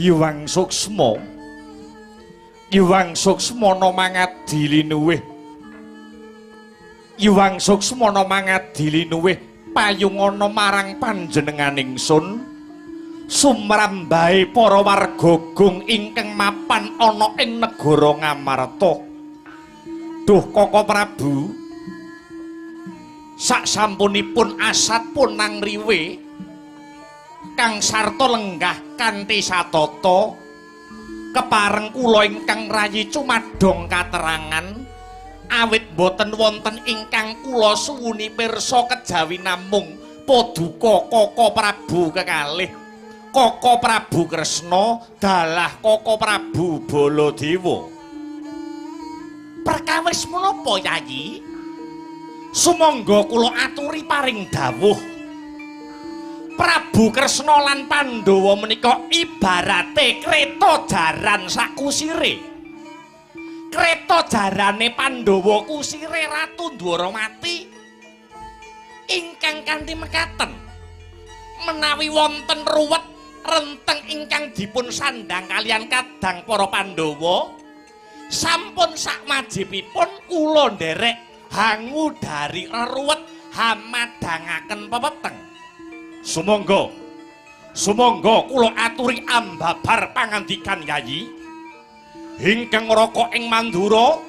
Iwang Suksma mangadilinuwih Iwang Suksma mangadilinuwih payungana marang panjenengan ingsun sumrambahe para warga Gung ingkang mapan ana ing negara Ngamarta. Duh Koko Prabu, saksampunipun asat punang riwe kang sarta lenggah kanthi satata kepareng kula ingkang rayi cumadong katerangan awit boten wonten ingkang kula suwuni pirsa kejawi namung paduka Koko Prabu kekalih Koko Prabu Kresna dalah Koko Prabu Baladewa. Perkawis menapa Yayi? Sumangga kula aturi paring dawuh. Prabu Kresna lan Pandhawa menika ibarate kreta jaran sakusire. Kreta jarane Pandhawa kusire Ratu Dwaramati ingkang kanthi mekaten menawi wonten ruwet renteng ingkang dipun sandang kalian kadang para Pandhawa sampun sakmajipipun kula nderek hangu dari ruwet hamadangaken pepeteng. Sumangga kula aturi ambabar pangandikan Yayi ingkang raka ing Mandura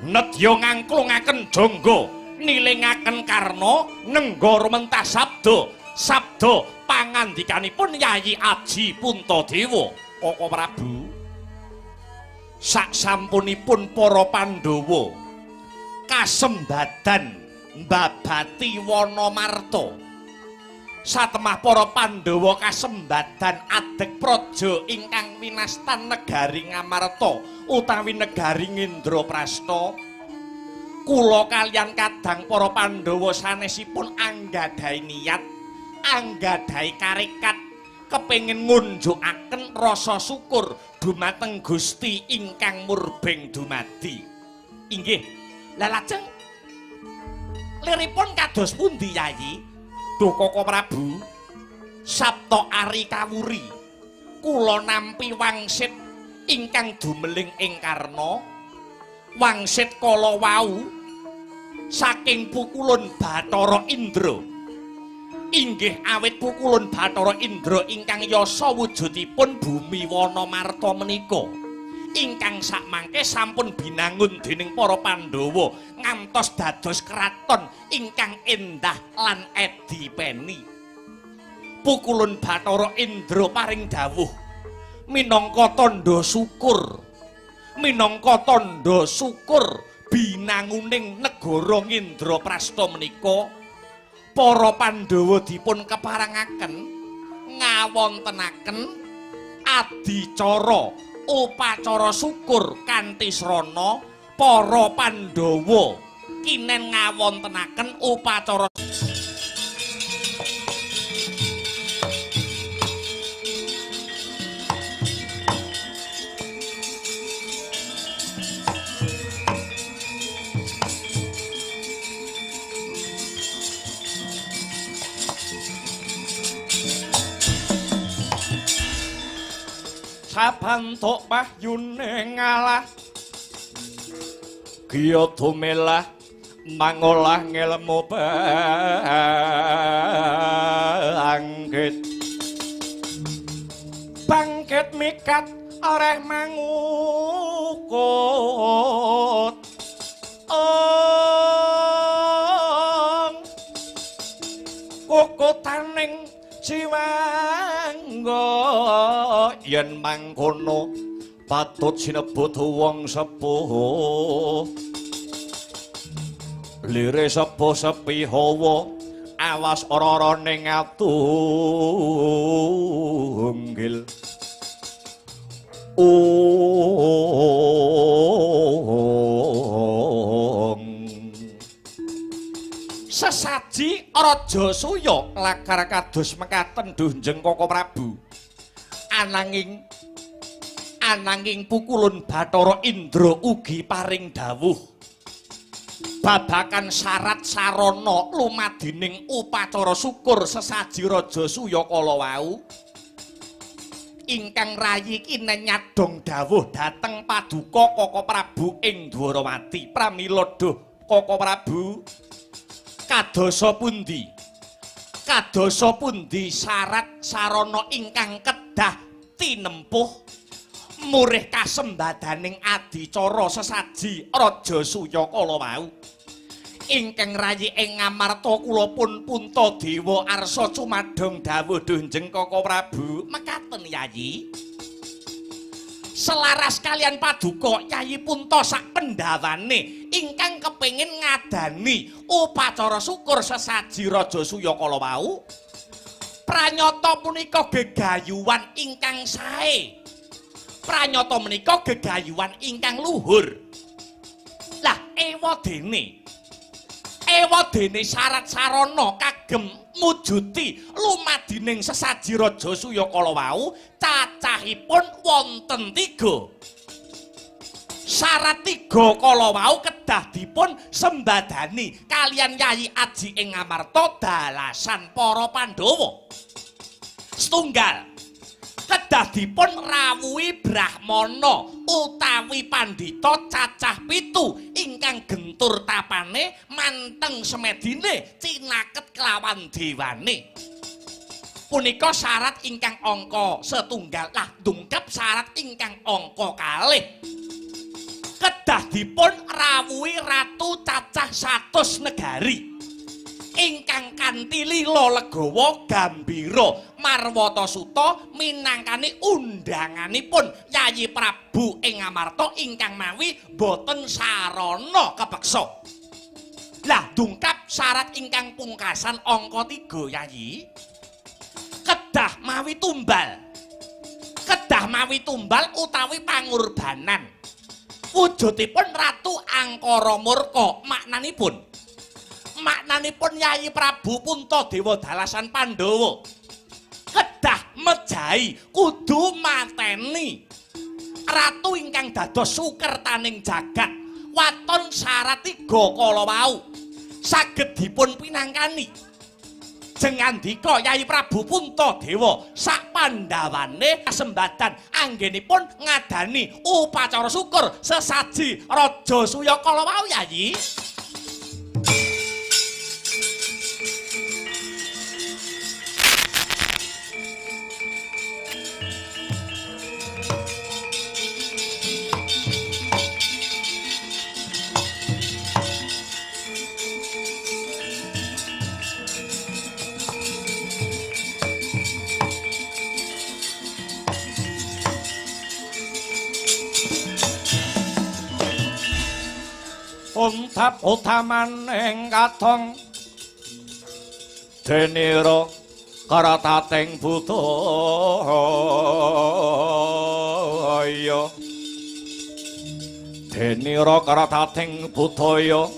nedya ngangklungaken jangga nilingaken karna nengga rumentah sabda pangandikanipun Yayi Aji Puntadewa. Koko Prabu, saksampunipun para Pandhawa kasembadan mbabati Wanamarta satemah para Pandhawa kasembadan adeg praja ingkang winastan negari Ngamarta utawi negari Ngendraprasta, kula kaliyan kadang para Pandhawa sanesipun anggadhahi niat, anggadhahi karekat kepengin ngunjukaken rasa syukur dumateng Gusti ingkang murbeng dumadi. Inggih, la lajeng liripun kados pundi Yayi? Duh Koko Prabu, Sabta Ari Kawuri kula nampi wangsit ingkang dumeling ing karna wangsit kala wau saking pukulun Bathara Indra. Inggih awit pukulun Bathara Indra ingkang yasa wujudipun bumi Wanamarta menika ingkang sakmangke sampun binangun dening para Pandhawa ngantos dados kraton ingkang endah lan edipeni. Pukulun Bathara Indra paring dawuh minangka tandha syukur binanguning negara Ngendraprasta menika para Pandhawa dipun keparengaken ngawontenaken adicara upacara syukur kanthi srana para Pandhawa kinen ngawontenaken upacara sabantuk pahyune ngalah giya tumelah mangolah ngelmu bangkit mikat areh mangukut kukutaning jiwangga yen mangkono patut sinebut wong sepuh lire sepuh sepi hawa awas ora-ora ning atunggil sesaji Raja Suya lakar kados mekaten Dunjeng Koko Prabu ananging pukulun Bathara Indra ugi paring dawuh babakan syarat sarana lumadining upacara syukur sesaji Raja Suya kala wau ingkang rayi kinenyadong dawuh dhateng paduka Koko Prabu ing Dwarawati pramila duh Koko Prabu kadosa pundi syarat sarana ingkang kedah tinempuh murih kasembadaning adicara sesaji Raja Suya kala wau ingkang rayi ing ngamarta kula pun Puntadewa arsa cumadong dawuh Dunjeng Koko Prabu mekaten Yayi selaras kalian paduka Yayi Punta sak pendawane ingkang kepengin ngadani upacara syukur sesaji Raja Suya kala wau pranyata punika gegayuhan ingkang sae pranyata menika gegayuhan ingkang luhur lah ewadene syarat sarana kagem mujuti lumadining sesaji Raja Suya kala wau cacahipun wonten 3 syarat 3 kala wau kedah dipun sembadani kalian Yayi Aji ing ngamarta dalasan para Pandhawa setunggal kedah dipun rawuhi Brahmana utawi pandhita cacah 7 ingkang gentur tapane manteng semedine cinaket kelawan dewane punika syarat ingkang angka setunggal lah dungkep syarat ingkang angka kalih kedah dipun rawuhi ratu cacah 100 negari ingkang kanthi lila legawa gambira marwata suta minangkani undanganipun Yayi Prabu ing ngamarta ingkang mawi boten sarana kepeksa lah dungkap syarat ingkang pungkasan angka 3 Yayi kedah mawi tumbal utawi pangurbanan wujudipun Ratu Angkara Murka maknanipun Yayi Prabu Puntadewa dalasan Pandhawa kedah mejahi kudu mateni ratu ingkang dados sukertaning jagat waton syarat 3 kala wau saged dipun pinangkani jengandika Yayi Prabu Puntadewa sak pandhawane kasembadan anggenipun ngadani upacara syukur sesaji Raja Suya kala wau Yayi untap utamaning katong denira karatating budaya denira karatating budaya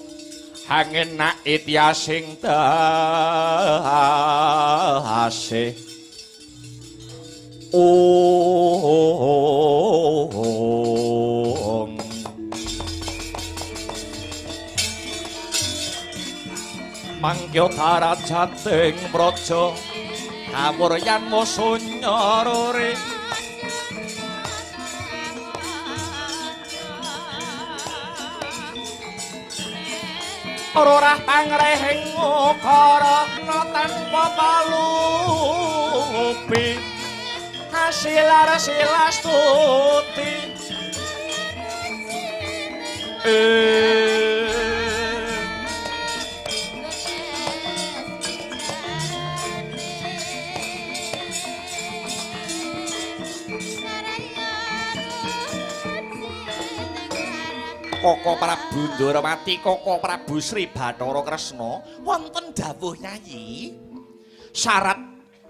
hangin nak ityasing dahase mangkya darajating praja kawuryan musunyarore ora pangrehing ukara tanpa palupi hasilar silastuti Koko Prabu Ndaramati Koko Prabu Sri Bathara Kresna wonten dawuh Yayi syarat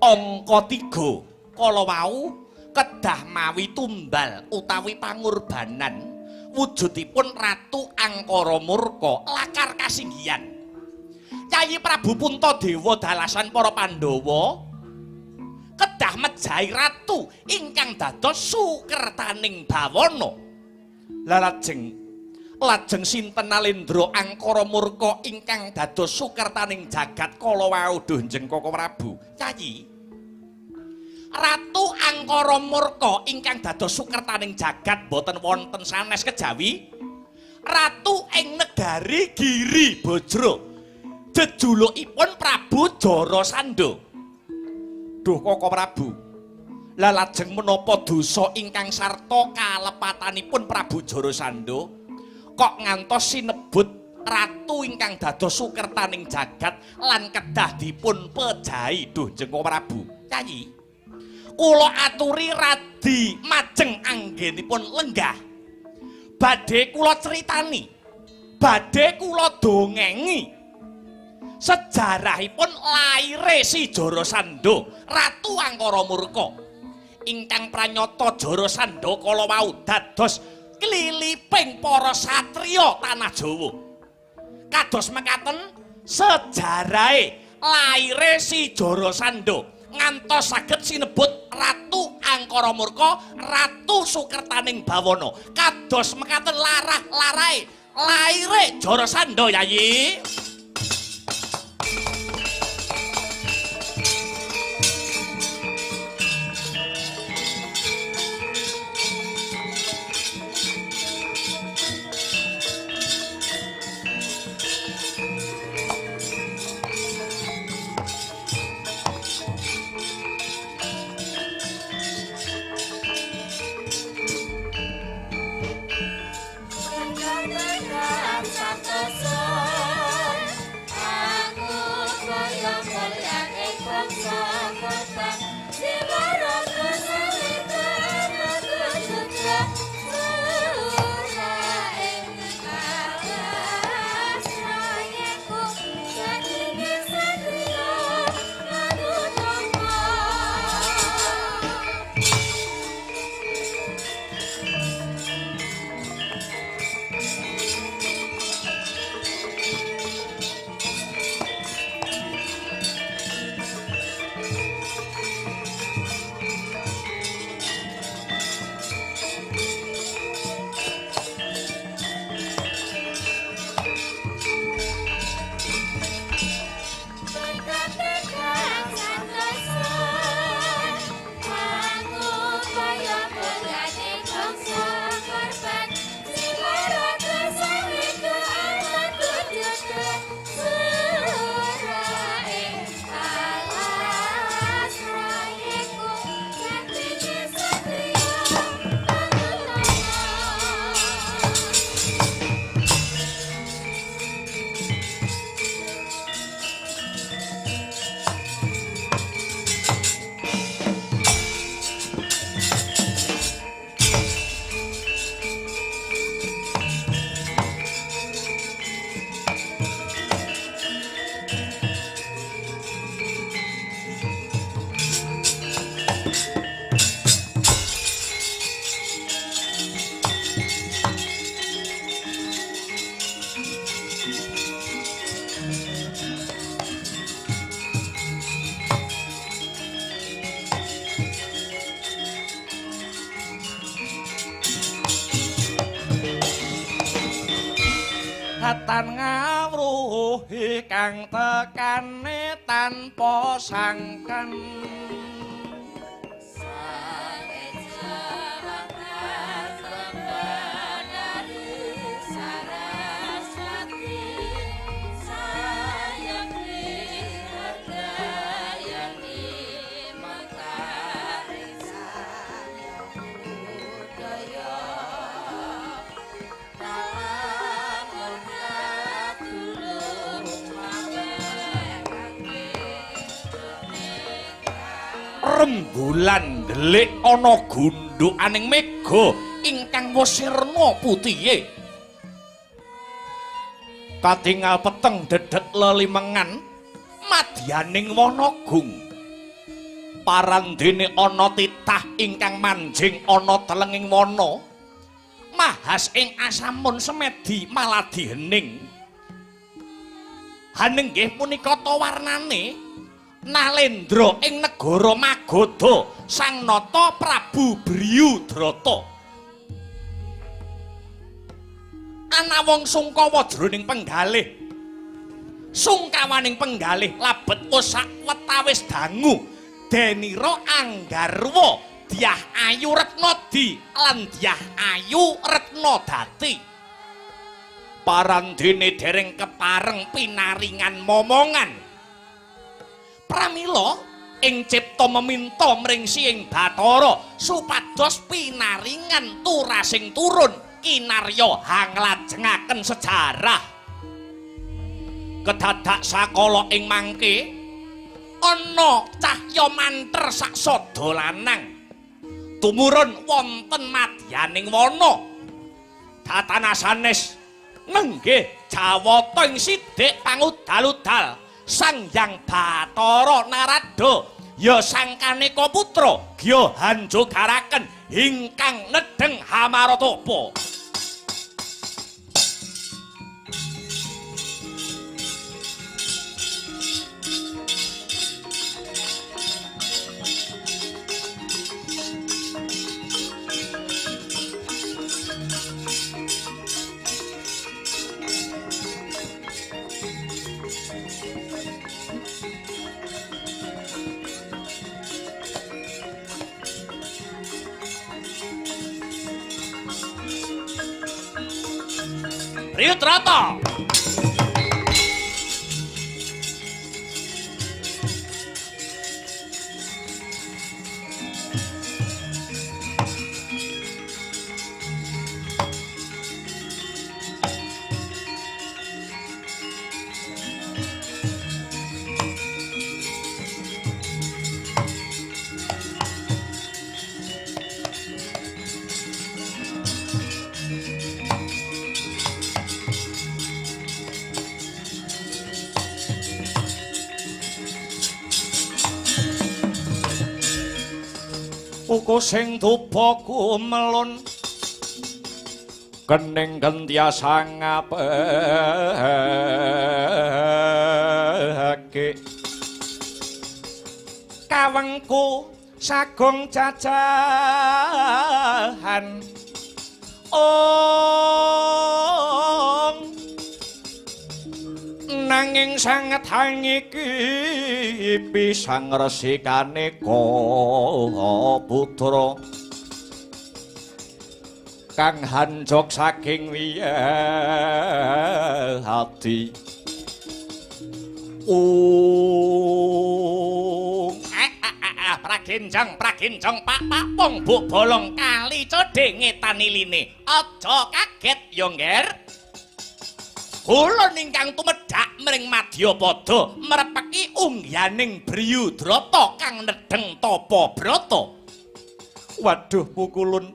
angka 3 kala wau kedah mawi tumbal utawi pangorbanan wujudipun Ratu Angkara Murka lakar kasinggihan Yayi Prabu Puntadewa dalasan para Pandhawa kedah mejahi ratu ingkang dados sukertaning bawana lajeng sinten Nalendra Angkara Murka ingkang dados sukertaning jagat kala wau Dunjeng Koko Prabu Yayi Ratu Angkara Murka ingkang dados sukertaning jagat boten wonten sanes kejawi ratu ing negari Giri Bajra jejulukipun Prabu Jarasandha. Duh Koko Prabu lah lajeng menapa dosa ingkang sarta kalepatanipun Prabu Jarasandha kok ngantos sinebut ratu ingkang dados sukertaning jagat lan kedah dipun pejahi Duh Koko Prabu Yayi kula aturi radi majeng anggenipun lenggah badhe kula critani badhe kula dongengi sejarahipun laire si Jarasandha Ratu Angkara Murka ingkang pranyata Jarasandha kala wau dados kliliping para satriya tanah Jawa kados mekaten sejarahe laire si Jarasandha ngantos saged sinebut Ratu Angkara Murka Ratu Sukertaning Bawana kados mekaten larahe laire Jarasandha Yayi. Hatan ngawruhi kang tekane tanpa sangkan rembulan ndelik ana gundukaning mega ingkang wasirna putihe katingal peteng dedet lelimengan madyaning Wanagung. Parandene ana titah ingkang manjing ana telenging wana. Mahas ing asamun semedi maladi hening. Hanenggih punika ta warnane Nalendra ing negara Magadha Sang Nata Prabu Bryudrata. Ana wong sungkawa jroning penggalih. Sungkawaning penggalih labet usak wetawis dangu Denira Anggarwa Dyah Ayu Retnadi lan Dyah Ayu Retnadati. Parandene dereng kepareng pinaringan momongan. Pramila ing cipta meminta mring Siing Bathara supados pinaringan turasing turun kinarya hanglajengaken sejarah. Kedadak sakala ing mangke ana cahya manter sak sada lanang tumurun wonten madyaning wana. Tatana sanes nenggih jawata ing sithik pangudal-udal Sang Hyang Bathara Narada ya Sang Kaneka Putra gya hanjogaraken ingkang nedheng Hamaratapa. Bryudrata. Uku sing dupa kumelun kening gentiasa ngapake kawengku sagung jajahan nanging sanget hangiki pisang resikane putra kang hanjok saking wiyadi pragenjang pak wong mbok bolong kali cedhe ngetani line aja kaget yo ngger. Kula ingkang tumedhak mring Madyapada mrepeki ungganing Bryudrata kang nedheng tapa brata. Waduh Pukulun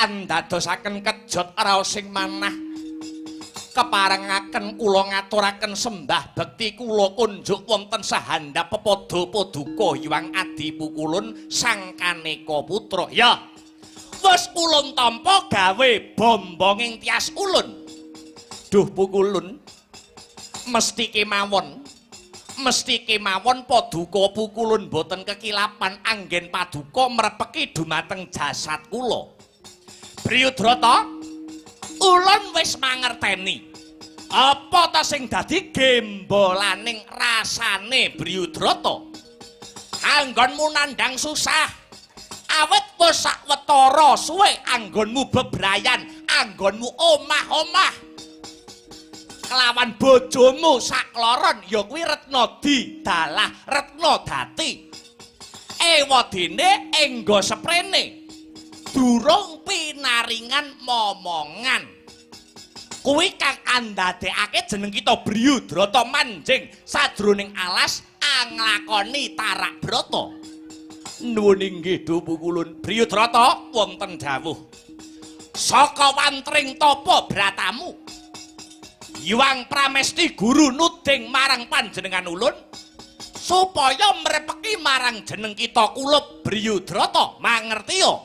andadosaken kejot raos sing manah keparengaken kula ngaturaken sembah bekti kula kunjuk wonten sahandhap pepada paduka Hyang Adi Pukulun Sang Kaneka Putra. Ya wis ulun tampa gawe bombonging tias ulun. Duh Pukulun mesti kemawon paduka Pukulun boten kekilapan anggen paduka mrepeki dumateng jasad kula. Bryudrata ulun wis mangerteni apa ta sing dadi gembolaning rasane Bryudrata. Anggonmu nandhang susah awet wis sawetara suwe anggonmu bebrayan, anggonmu omah-omah kelawan bojomu sakloron ya kuwi Retnadi dalah Retnadati. Ewadene engga seprene durung pinaringan momongan. Kuwi kang andadekake jeneng kita Bryudrata manjing sadroning alas anglakoni tarak brata. Nuwun inggih Duh Pukulun. Bryudrata wonten dawuh. Saka wantring tapa bratamu Hyang Pramesti guru nuding marang panjenengan ulun supaya mrepeki marang jeneng kita kulup Briyudrata mangertiya.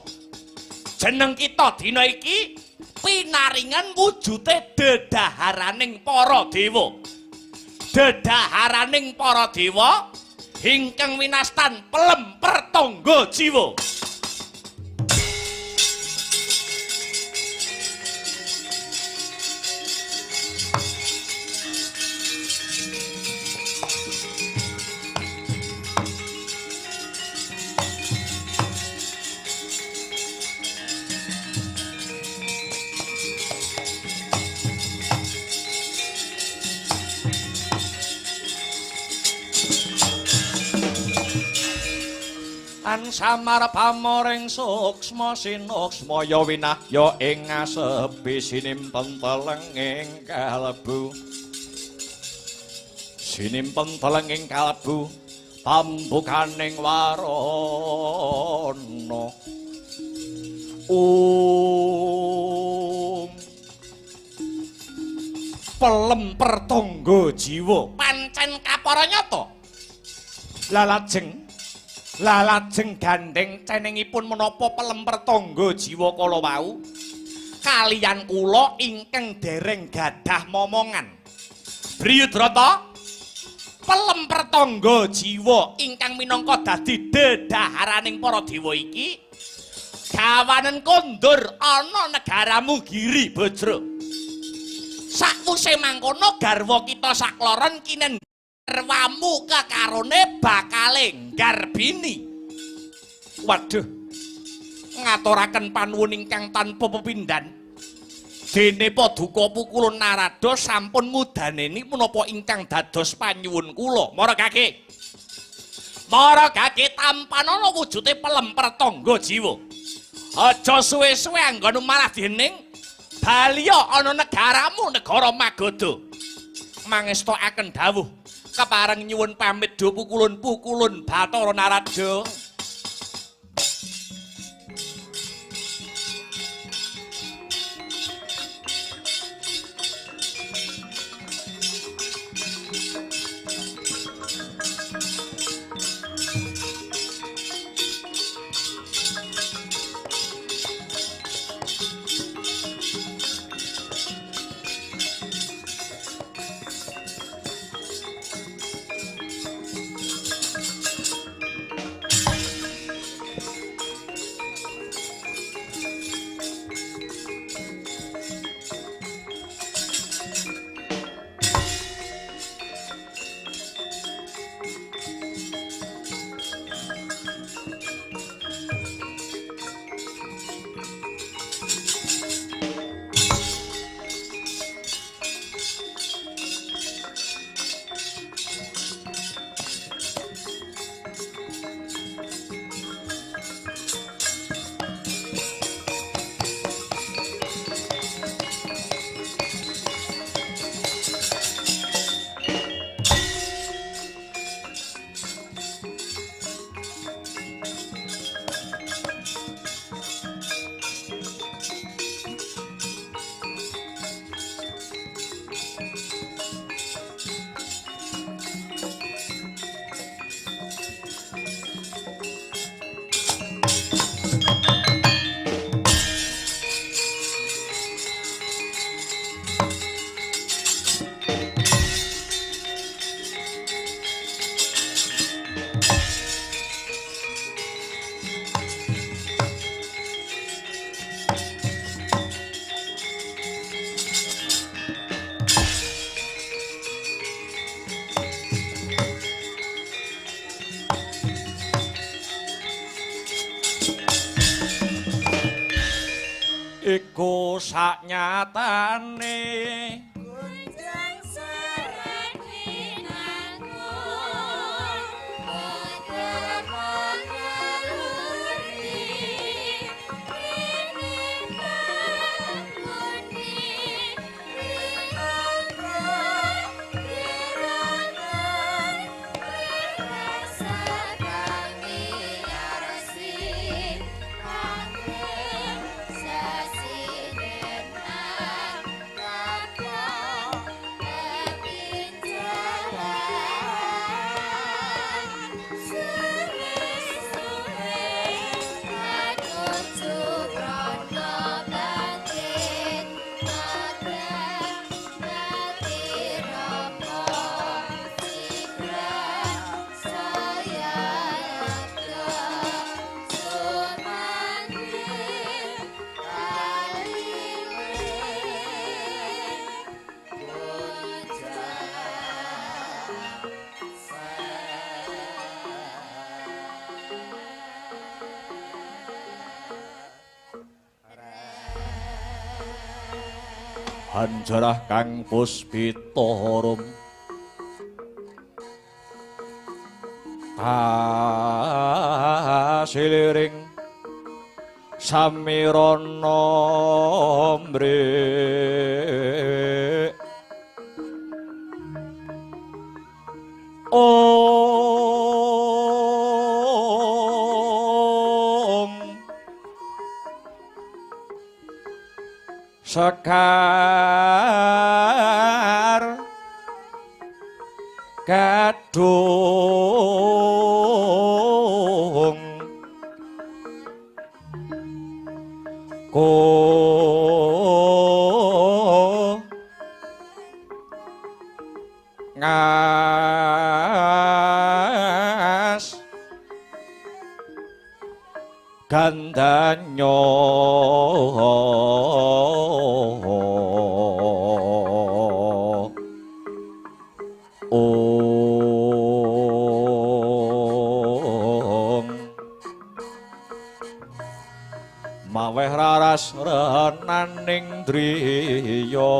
Jeneng kita dina iki pinaringan wujute dedaharaning para dewa. Dedaharaning para dewa ingkang winastan pelem pertangga jiwa. An samar pamoring suksma sinuksma ya winahya ing ngasepi sinimpen telenging kalbu pambukaning warana pelem pertangga jiwa pancen kapara nyata. Lalajeng gandeng cenengipun menapa pelem pertangga jiwa kala wau kaliyan kula ingkang dereng gadah momongan. Briyudrata, pelem pertangga jiwa ingkang minangka dadi dedaharaning para dewa iki gawanen kondur ana negaramu Giri Bajra. Sakwise mangkono garwa kita sakloron kinen garwamu kekarone bakale garbini. Waduh, ngaturaken panuwun ingkang tanpa pepindhan. Dene Paduka Pukulun Narada sampun ngudaneni menapa ingkang dados panyuwun kula. Mara gage tampanana wujute pelem pertangga jiwa. Aja suwe-suwe anggon malah dening baliya ana negaramu negara Magadha. Mangestokaken dawuh kepareng nyuwun pamit do pukulun Bathara Narada. Iku saknyatane Kunjang serang hinangku Putra mengeluri Rinintang kuning Rinangkur Dirangan Rirasa kami arsi Angin Sasidenan Kakak Hanjarah kang puspita harum kasiliring samirana mrih Om Sekar Kadung Ko Ngas Gandanya Maweh raras renaning driya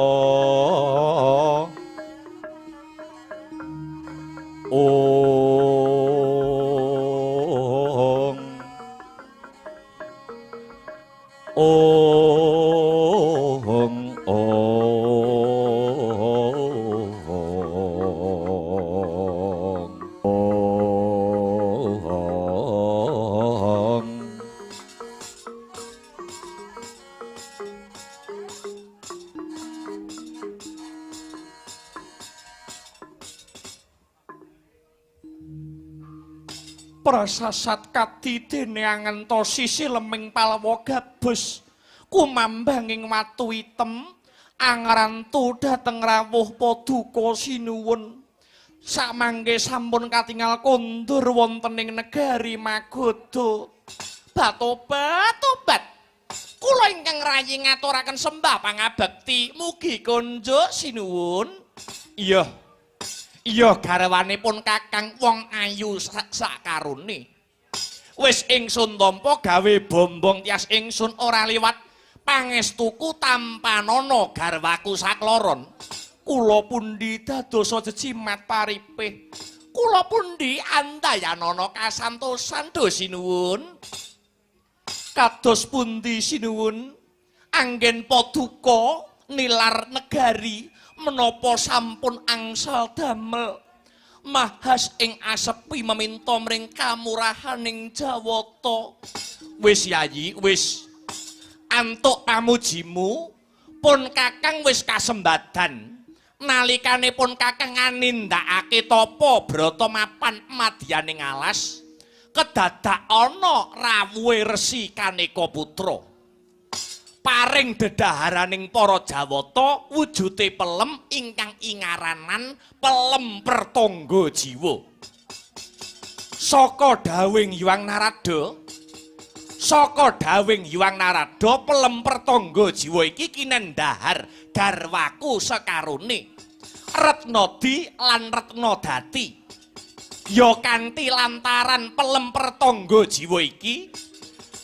Prasasat kadi dene angentosi sileming palwa gabus kumambanging watu item angrantu dhateng rawuh paduka sinuwun samangke sampun katingal kondur wonten ing negari Magoda batobat kula ingkang rayi ngaturaken sembah pangabekti mugi konjo sinuwun Iya garwanipun Kakang wong ayu sakarone. Wis ingsun tampa gawe bombong tias ingsun ora liwat pangestuku tampanana garwaku sakloron. Kula pundi dadosa jejimat paripih. Kula pundi andayanana kasantosan do sinuwun. Kados pundi sinuwun anggen paduka nilar negari menapa sampun angsal damel mahas ing asepi meminta mring kamurahaning Jawata. Wis yayi wis antuk pamujimu pun Kakang wis kasembadan nalikane pun Kakang nindakake tapa brata mapan madyaning alas kedadak ana rawuhe Resi Kaneka Putra paring dedaharaning para Jawata wujute pelem ingkang ingaranan pelem pertangga jiwa. Saka dawing Hyang Narada pelem pertangga jiwa iki kinendahar garwaku sekarone Retnadi lan Retnadati. Ya kanthi lantaran pelem pertangga jiwa iki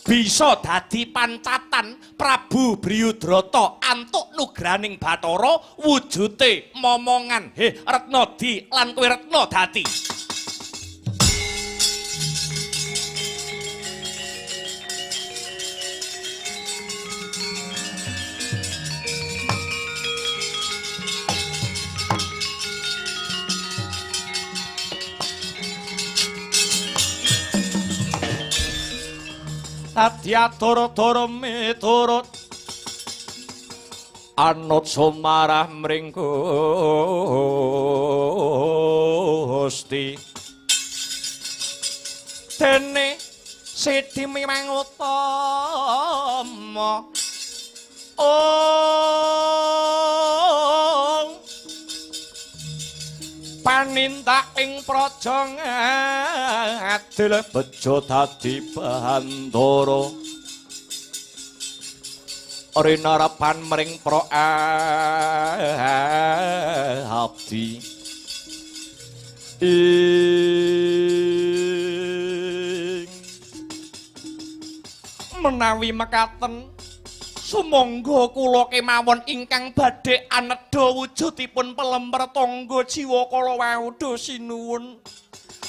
bisa dadi pancatan Prabu Briyudrata antuk nugraning Bathara wujute momongan Retnadi lan kowe Retnadati. Adyatur miturut anut sumarah mring Gusti dene Sidi Miwang Utama panindak ing praja adil bejo dadi bandara rinarapan mring pra abdi menawi mekaten Sumangga kula kemawon ingkang badhe anedha wujudipun pelemper tangga jiwa kala wau sinuwun.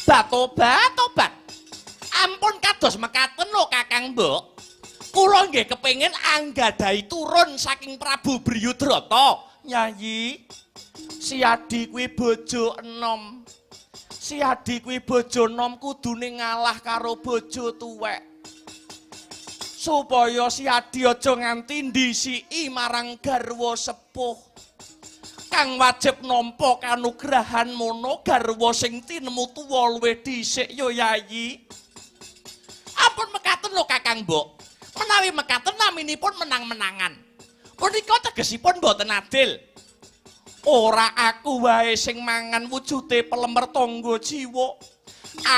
Tobat. Ampun kados mekaten lho Kakang Mbok. Kula nggih kepengin anggadhahi turun saking Prabu Bryudrata. Nyayi, si Adi kuwi bojo enom. Si Adi kuwi bojo enom kudune ngalah karo bojo tuwek. Supaya si Adi aja nganti ndisiki marang garwa sepuh. Kang wajib nampa kanugrahan mono garwa sing tinemu tuwa luwih dhisik ya Yayi. Ampun mekaten lho Kakang Mbok. Menawi mekaten naminipun menang-menangan. Punika tegesipun boten adil. Ora aku wae sing mangan wujude pelemper tangga jiwa.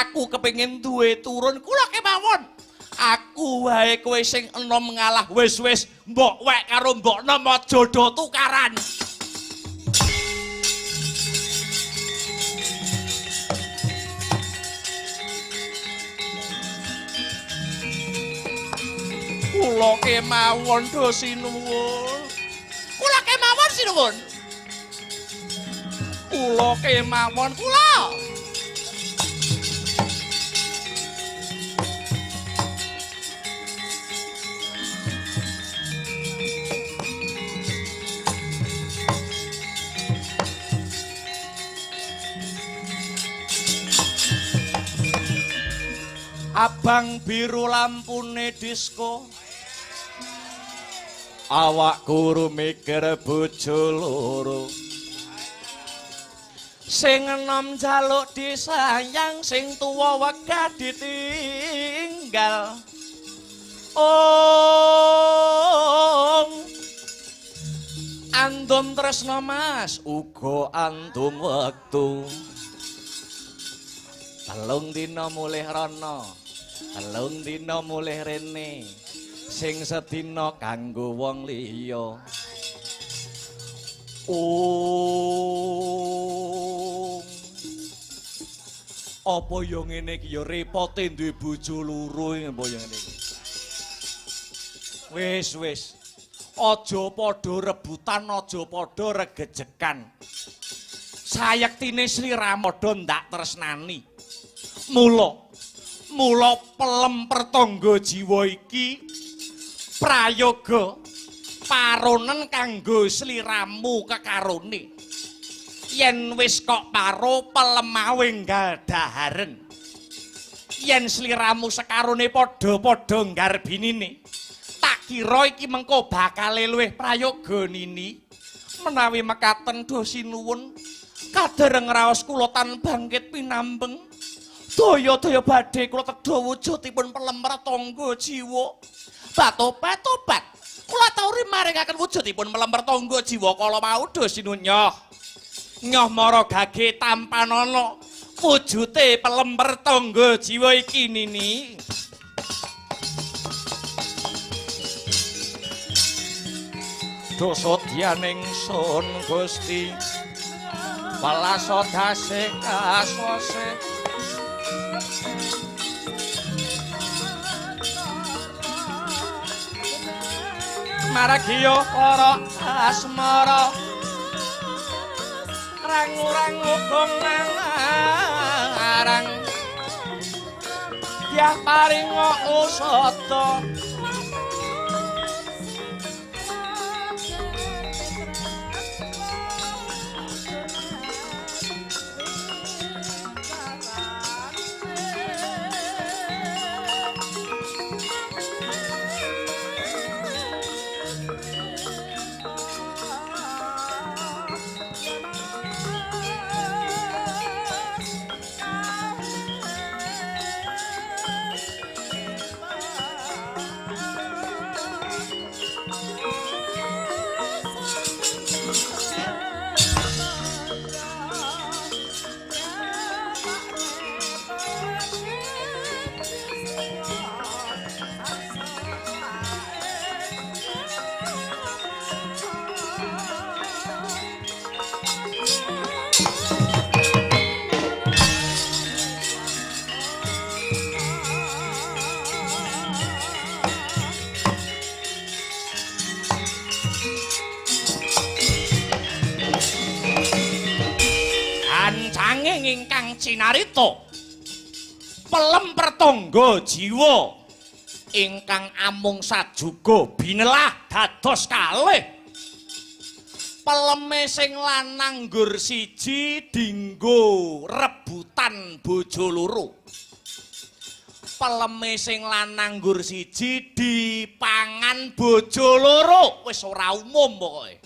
Aku kepengin duwe turun kula kemawon. Aku wae kowe sing enom ngalah wis mbok wek karo mbok nom aja do tukaran. Kula kemawon do sinuwun. Kula kemawon sinuwun. Kula kemawon kula. Abang biru lampune disko. Awakku rumikir bojo loro. Sing enom jaluk disayang, sing tuwa wegah ditinggal. Andum tresno Mas, uga andum wektu. Telung dina mulih rono, telung dina mulih rene. Sing sedina kanggo wong liya. Apa ya ngene iki ya repote duwe bojo loro apa ya ngene iki. Wis. Aja padha rebutan, aja padha regejekan. Sayektine Sri Ramadha ndak tresnani. Mula pelemper tangga jiwa iki prayoga paronen kanggo sliramu kekarone. Yen wis kok paro pelemawe nggaldaharen. Yen sliramu sekarone padha-padha nggarbinine, tak kira iki mengko bakale luwih prayoga nini. Menawi mekaten do sinuwun, kadereng raos kula tan bangkit pinambeng. Daya-daya badhe kula tedha wujudipun pelemper tangga jiwa. Tobat. Kula tawuri maringaken wujudipun pelemper tangga jiwa kala mau do sinuwun nyoh mara gage tampanana wujude pelemper tangga jiwa iki nini. Dosa dyaning sun Gusti walasa dase kaswase. Maragya para asmara rangu-rangu gonang arang ya paringa usada ingkang cinarita pelem pertangga jiwa ingkang amung sajuga binelah dados kalih peleme sing lanang nggur siji dinggo rebutan bojo loro peleme sing lanang nggur siji dipangan bojo loro wis ora umum pokoke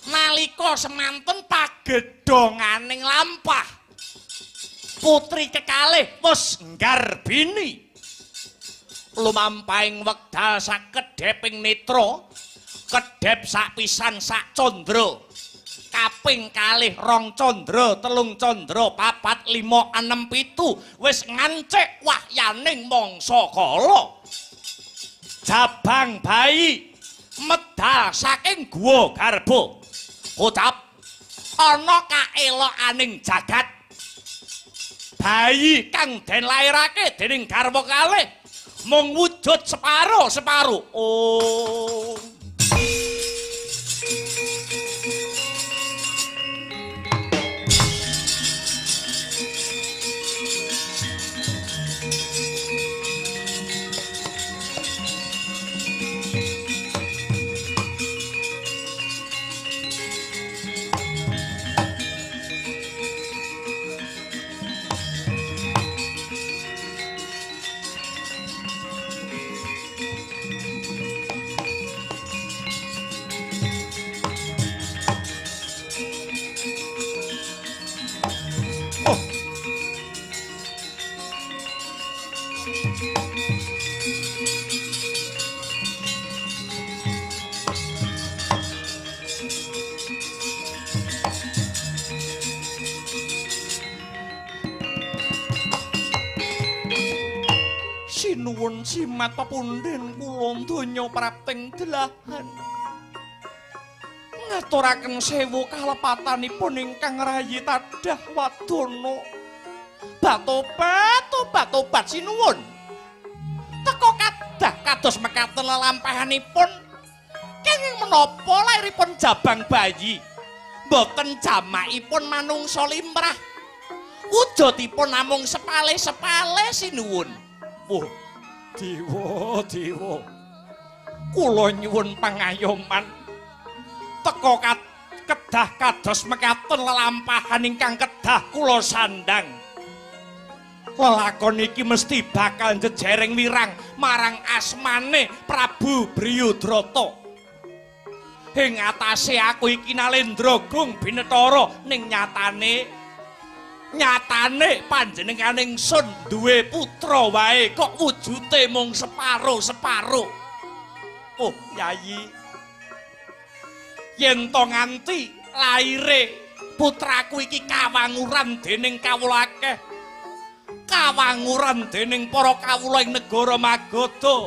nalika semanten pagedhonganing lampah putri kekalih wis nggarbini lumampahing wekdal sakedheping netra kedhep sapisan sak candra kaping kalih rong candra telung candra papat lima enem pitu wis ngancik wahyaning mangsa kala jabang bayi medal saking guwa garba ucap ana kaelokaning jagat bayi kang den lairake dening garwa kalih mung wujud separo oh sinuwun simat pepunden kula donya prapting delahan ngaturaken sewu kalepatanipun ingkang rayi tadah wadana batobat sinuwun teka kadah kados mekaten lelampahanipun kenging menapa lairipun jabang bayi boten jamakipun manungsa limrah wujudipun namung sepale-sepale sinuwun oh dewa kula nyuwun pangayoman teka kedah kados mekaten lelampahan ingkang kedah kula sandang lelakon iki mesti bakal jejereng wirang marang asmane Prabu Briyudrata ing atase aku iki Nalendra Gung Binetara ning nyatane panjenenganing sun duwe putra wae kok wujute mung separo oh yayi yen to nganti laire putraku iki kawanguran dening kawula akeh kawanguran dening para kawula ing negara Magadha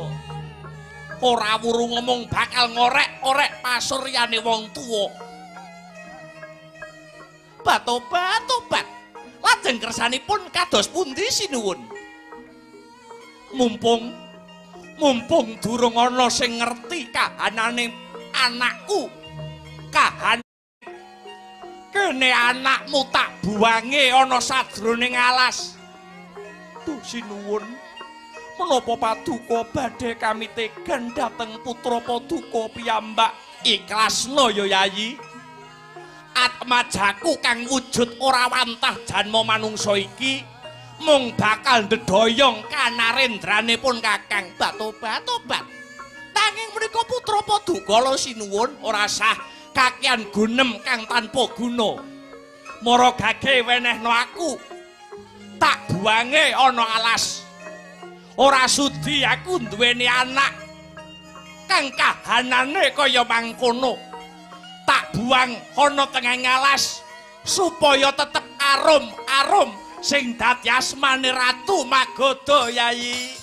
ora wuru ngomong bakal ngorek-orek pasuryane wong tuwa batobat lajeng kersanipun kados pundi sinuwun mumpung durung ana sing ngerti kahanane anakku kene anakmu tak buange ana sadroning alas tuh sinuwun menapa paduka badhe kami tegan dhateng putra paduka piyambak ikhlasna ya yayi atmajaku kang wujud ora wantah janma manungsa iki mung bakal ndedoyong kanarendrane pun kakang batobat nanging menika putra paduka sinuwun ora sah kakian gunem kang tanpa guna mara gage wenehno aku tak buange ana alas ora sudi aku duweni anak kang kahanane kaya mangkono tak buang ana tengah alas supaya tetep arum sing dadi asmane Ratu Magadha yayi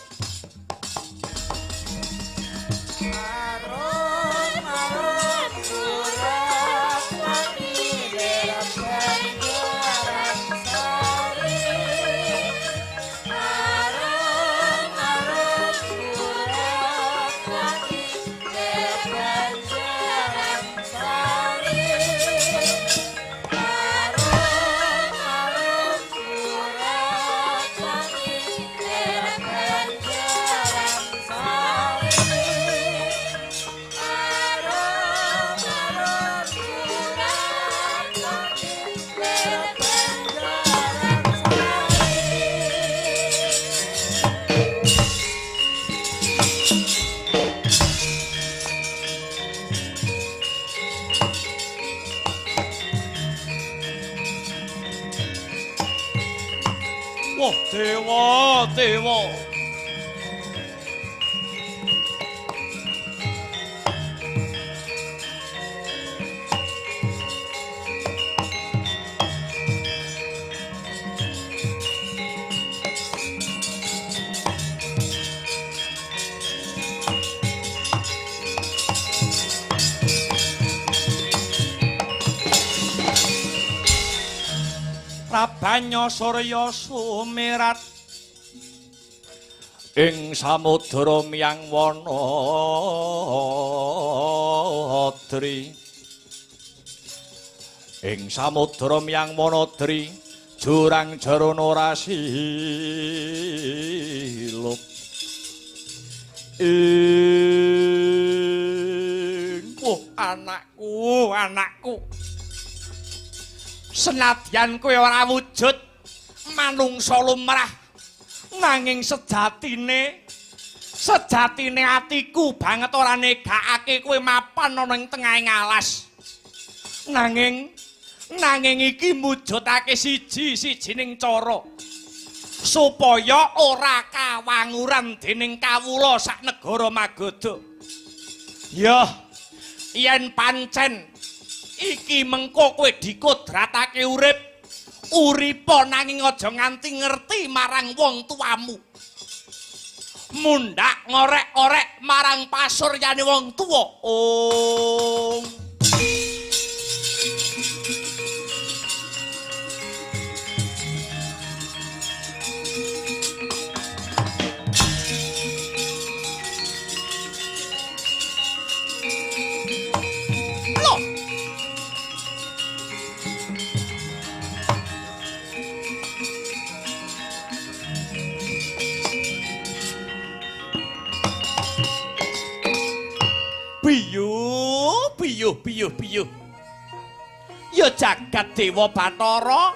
dewa. Rabanya Surya sumirat ing samudra miyang Wanadri. Ing samudra miyang Wanadri jurang jarana rasilup. Anakku. Senadyan kowe ora wujud manungsa lumrah nanging sejatine atiku banget ora negakake kowe mapan ana ing tengahing alas. Nanging iki mujudake siji-sijining cara supaya ora kawanguran dening kawula sak negara Magadha. Ya, yen pancen iki mengko kowe dikodratake uripa nanging aja nganti ngerti marang wong tuamu. Mundhak ngorek-orek marang pasuryane wong tuwa. Piyuh. Ya jagat Dewa Bathara,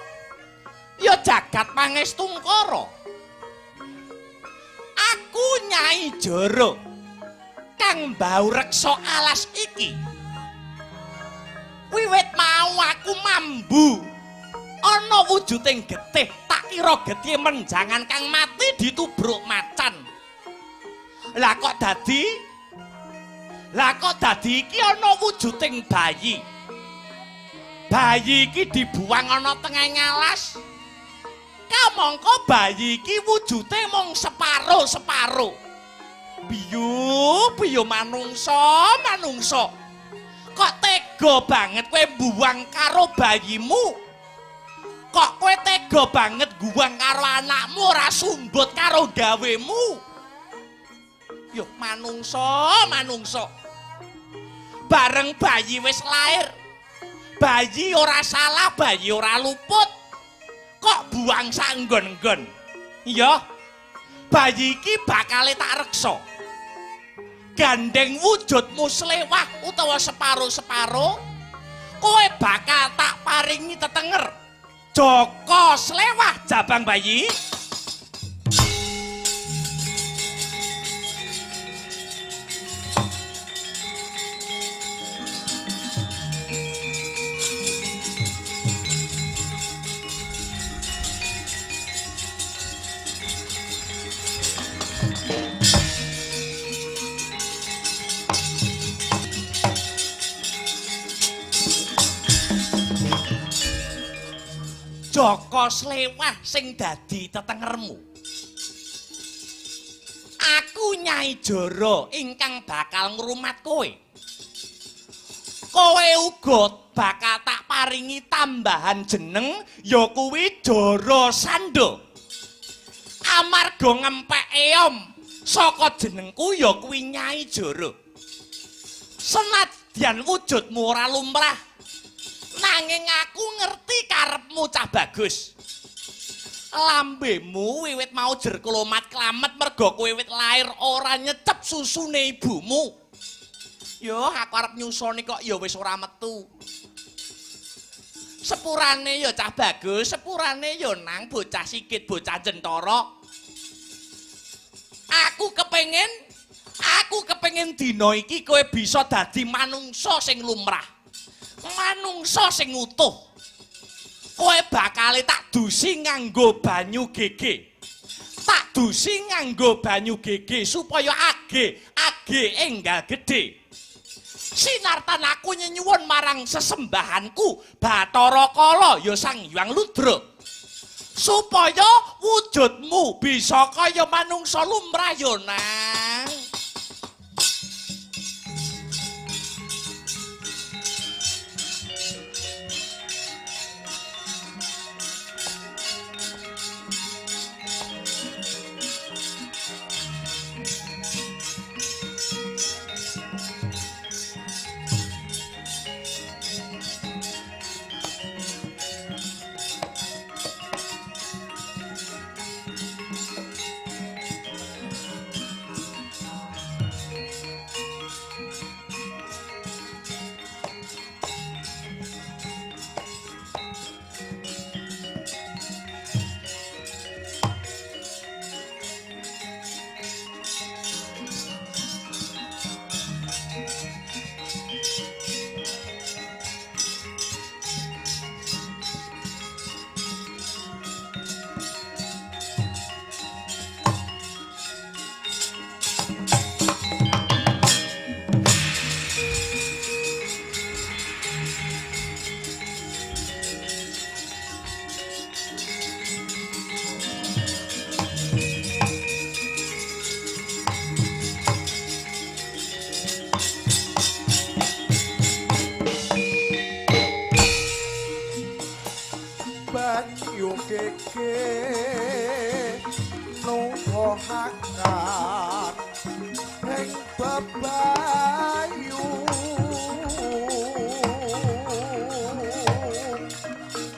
ya jagat Pangestungkara. Aku Nyai Jara kang mbau reksa alas iki. Wiwit mau aku mambu ana wujuding getih, tak kira getih menjangan kang mati ditubruk macan. Lah kok dadi iki ana wujuding bayi. Bayi iki dibuang ana tengahing alas. Kamangka bayi iki wujude mung separo-separo. Biyu manungsa. Kok tega banget kowe buang karo bayimu? Kok kowe tega banget buang karo anakmu ora sumbut karo gawemu? Yo manungsa. Bareng bayi wis lair. Bayi ora salah, bayi ora luput. Kok buang sanggon-nggon? Iya. Bayi iki bakale tak reksa. Gandeng wujudmu slewah utawa separo-separo, kowe bakal tak paringi tetenger. Joko slewah jabang bayi. Joko slewah sing dadi tetengermu. Aku Nyai Jara ingkang bakal ngrumat kowe. Kowe uga bakal tak paringi tambahan jeneng ya kuwi Jara Sanda. Amarga ngempek eom saka jenengku ya kuwi Nyai Jara. Senadyan wujudmu ora lumrah, nanging aku ngerti karepmu cah bagus. Lambemu wiwit mau jer klomat klamet merga kowe wiwit lair ora nyecep susune ibumu. Yo aku arep nyusoni kok ya wis ora metu. Sepurane ya cah bagus, sepurane ya nang bocah sikit bocah jentara. Aku kepengin dina iki kowe bisa dadi manungsa sing lumrah. Manungsa sing utuh. Kowe bakal tak dusi nganggo banyu gege. tak dusi nganggo banyu gege supaya age enggal gedhe. Sinartan aku nyuwun marang sesembahanku Bathara Kala ya Sang Hyang Ludra supaya wujudmu bisa kaya manungsa lumrah ya Nang. Banyu keke nukohakan heng bebayu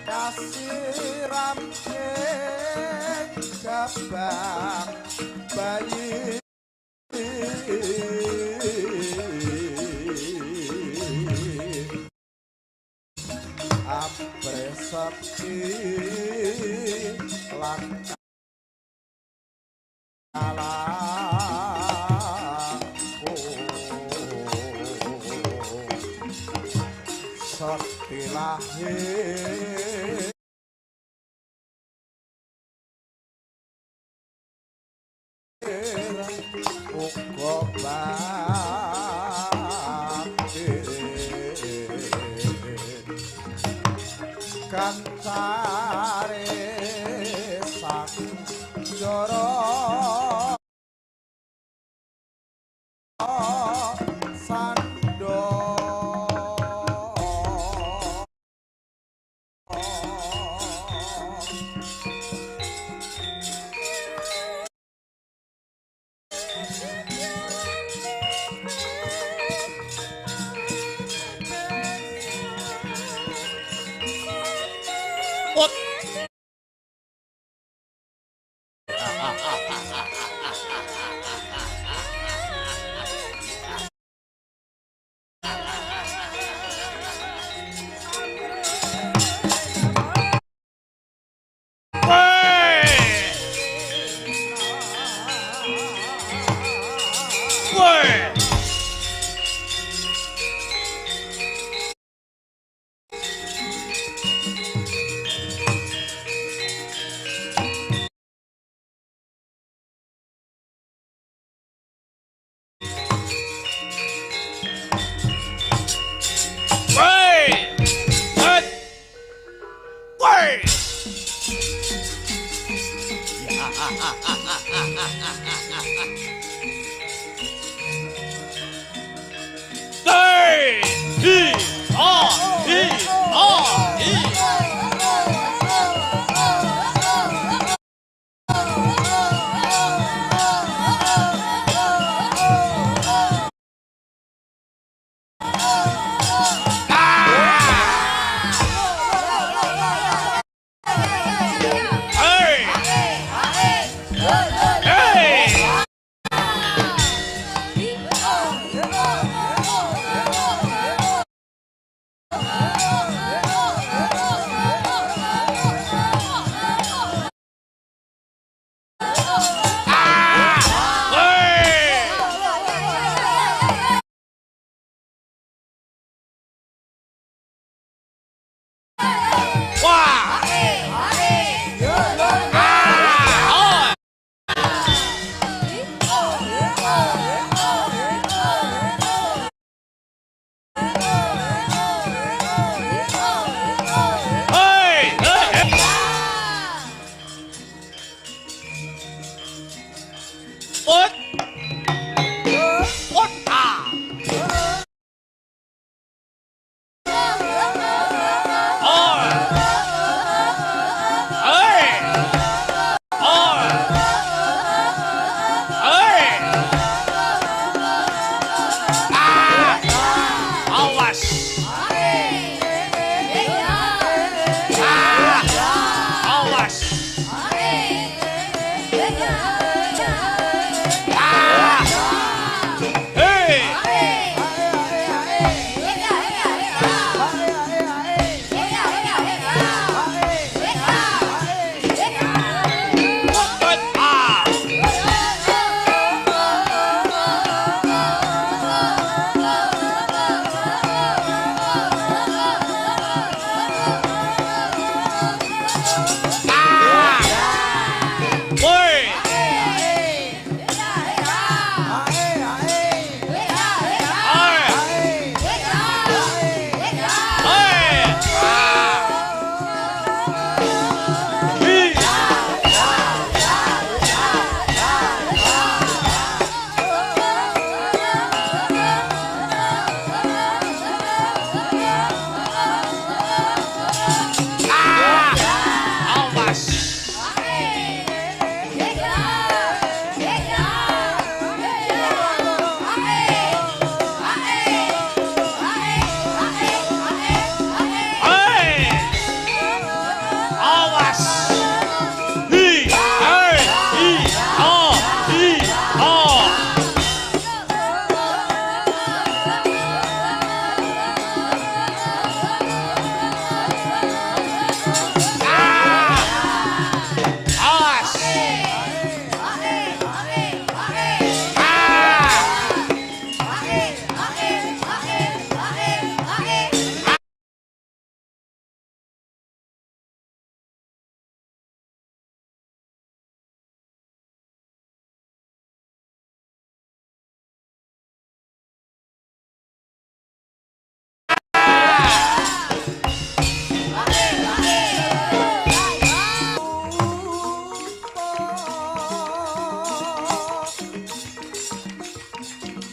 kasiram keng jabang bayi apresepsi lan kalaku setilahe uga bakti kancare sang jara sando Ut.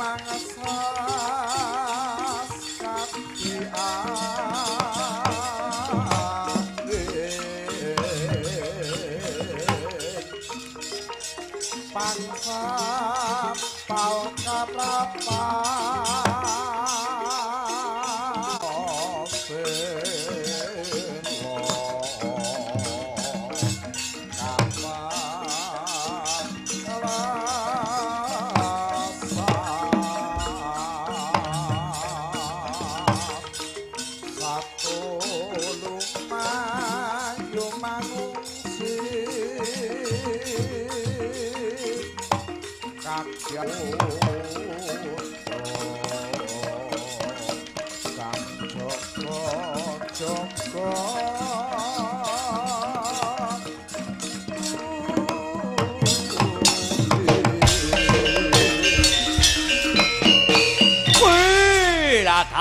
mangsas kaki pangsa pal kaprapa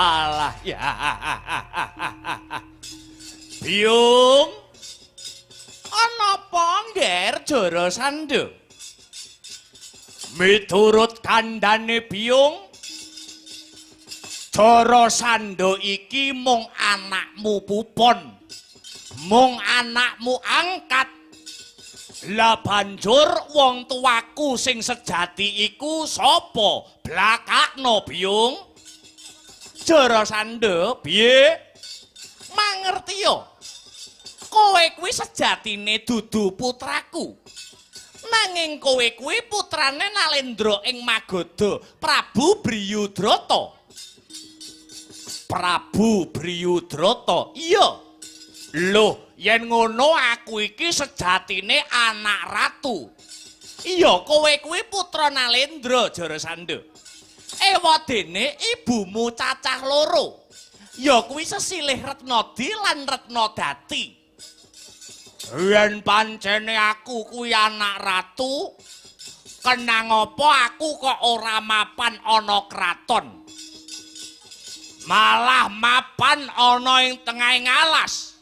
Alah ya. Biung. Ana apa ngger Jara Sanda? Miturut kandhane Biung, Jara Sanda iki mung anakmu pupon. Mung anakmu angkat. Lah banjur wong tuaku sing sejati iku sapa? Blakakno Biung. Jara Sanda, piye? Mangerti yo. Kowe kuwi sejatine dudu putraku. Nanging kowe kuwi putrane Nalendra ing Magadha, Prabu Briyudrata. Prabu Briyudrata. Iya. Loh, yen ngono aku iki sejatine anak ratu. Iya, kowe kuwi putra Nalendra, Jara Sanda. Ewadene ibumu cacah loro. Ya kuwi sesilih Retnadi lan Retnadati. Yen pancene aku kuwi anak ratu, kenang apa aku kok ora mapan ana kraton. Malah mapan ana ing tengahing alas.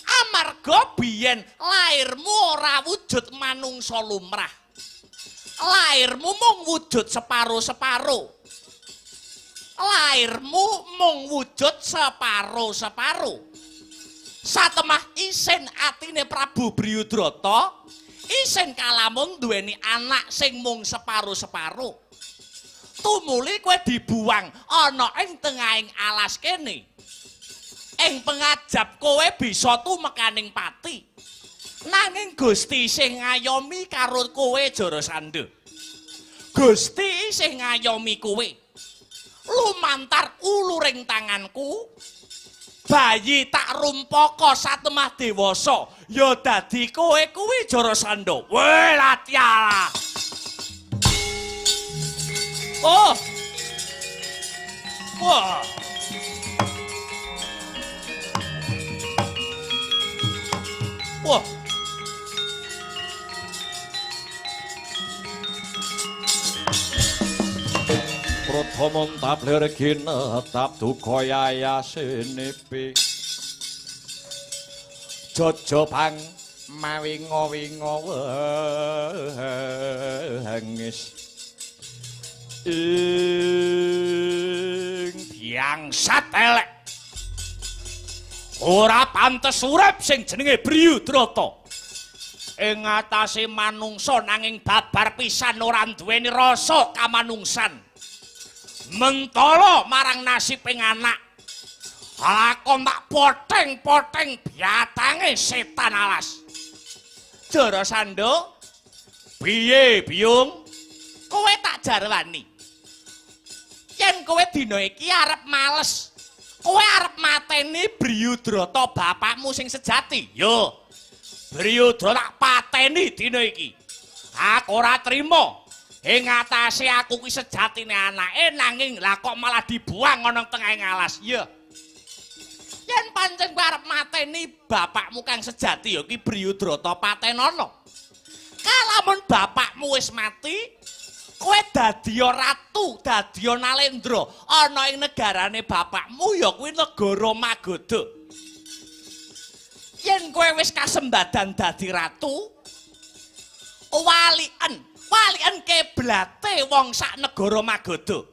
Amarga biyen lairmu ora wujud manungsa lumrah. Lairmu mung wujud separo-separo. Lairmu mung wujud separo-separo. Satemah isin atine Prabu Briyudrata, isin kalamun duweni anak sing mung separo-separo. Tumuli kowe dibuang ana ing tengahing alas kene. Ing pengajap kowe bisa tumekaning pati. Nanging Gusti sing ngayomi karo kowe Jara Sanda. Gusti sing ngayomi kowe. Lumantar uluring tanganku, bayi tak rumpaka satemah dewasa, ya dadi kowe kuwi Jara Sanda. Weh latiala. Oh. Wah. Wah. Pratama tabler kinetap duka yayasenepe. Jojo bang mawinga-winga wengis. Ing biangsat elek. Ora pantes urip sing jenenge Briyudrata. Ing atase manungsa nanging babar pisan ora duweni rasa kamanungsan. Mentala marang nasibing anak. Lakon tak poteng-poteng biatange setan alas. Jara Sanda, piye Biung? Kowe tak jarwani. Yen kowe dina iki arep males, kowe arep mateni Briyudrata bapakmu sing sejati. Yo. Briyudrata tak pateni dina iki. Aku ora trima. Ing atase aku kuwi sejatine anake nanging lah kok malah dibuang ana tengahing alas. Iya. Yen pancen kowe arep mateni bapakmu kang sejati ya ki Briyudrata patenana. Kalamun bapakmu wis mati, kowe dadi ratu, dadi Nalendra ana ing negarane bapakmu ya kuwi negara Magadha. Yen kowe wis kasembadan dadi ratu, walien palian keblate wong sak negara Magoda.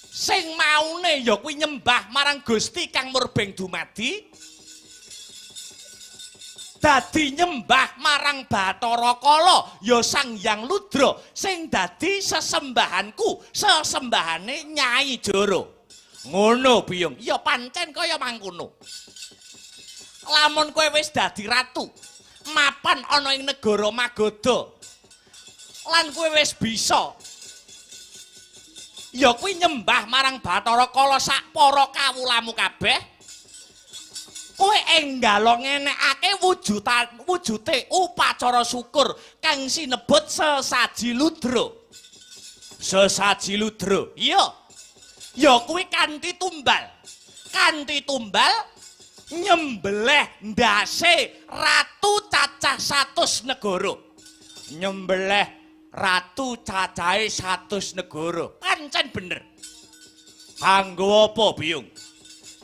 Sing maune ya kuwi nyembah marang Gusti kang murbeng dumadi. Dadi nyembah marang Bathara Kala ya Sang Hyang Ludra sing dadi sesembahanku, sesembahane Nyai Jara. Ngono Biyung, ya pancen kaya mangkono. Lamun kowe wis dadi ratu, mapan ana ing negara Magoda. Lan kowe wis bisa ya kuwi nyembah marang Bathara Kala sak para kawulamu kabeh. Kowe enggalo ngenekake wujute upacara syukur kang sinebut sesaji ludra. Sesaji ludra. Iya. Ya kuwi kanthi tumbal. Kanthi tumbal nyembelih ndase ratu cacah 100 negara. Nyembelih ratu cacahe 100 negara. Pancen bener. Kanggo apa, Biyung?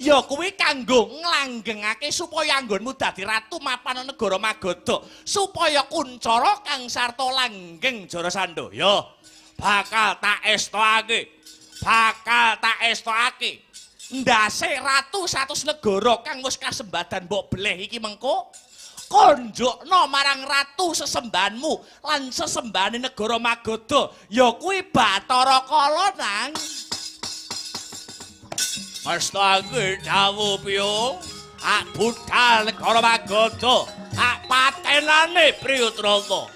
Ya kuwi kanggo nglanggengake supaya anggonmu dadi ratu mapan negara Magoda, supaya kuncara kang sarta langgeng Jarasandha. Bakal tak estokake. Bakal tak estokake. Ndase ratu 100 negara kang wis kasembadan mbok beleh iki mengko konjokno marang ratu sesembahanmu lan sesembahane negara Magoda ya kuwi Bathara Kala nang. Mestake dawuh Biyung, ak budal negara Magoda, ak patenane Priyutrama.